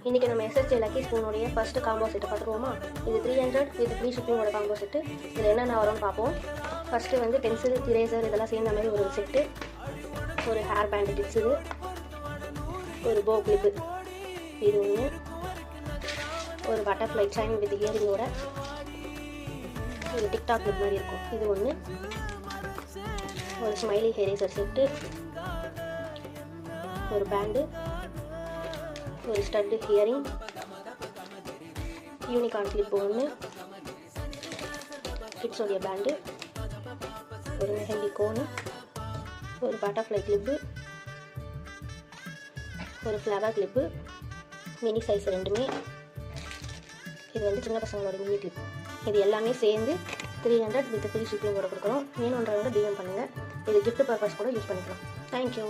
இன்றைக்கி நம்ம SSJ lucky ஸ்பூனுடைய ஃபஸ்ட்டு காம்போ செட்டு பார்த்துருவோமா. இது 300 வித் ஃப்ரீ ஷிப்பிங்கோட காம்போ செட்டு. இதில் என்னென்ன வரும்னு பார்ப்போம். ஃபஸ்ட்டு வந்து பென்சில், இரேசர் இதெல்லாம் சேர்ந்த மாதிரி ஒரு செட்டு, ஒரு ஹேர் பேண்ட் டிப்ஸ், இது ஒரு போ கிளிப்பு, இது ஒன்று, ஒரு பட்டர்ஃப்ளை செயின் வித் இயரிங்கோட ஒரு டிக்டாக் கிளிப் மாதிரி இருக்கும், இது ஒன்று, ஒரு ஸ்மைலி ஹெரேசர் செட்டு, ஒரு பேண்டு, ஒரு ஸ்டட்டு ஹியரிங், யூனிகார்ன் கிளிப் ஒன்று, கிட்ஸோடைய பேண்டு, ஒரு மெஹந்தி கோனு, ஒரு பட்டர்ஃப்ளை கிளிப்பு, ஒரு ஃப்ளவர் கிளிப்பு, மினி சைஸ் ரெண்டுமே. இது வந்து சின்ன பசங்களோட மினி கிளிப். இது எல்லாமே சேர்ந்து 300 வித் ஃப்ரீ ஷிப்பிங்கோட கொடுக்குறோம். வேணுன்றவங்க டிஎம் பண்ணுங்கள். இது கிஃப்ட் பர்பஸ் கூட யூஸ் பண்ணிக்கலாம். தேங்க்யூ.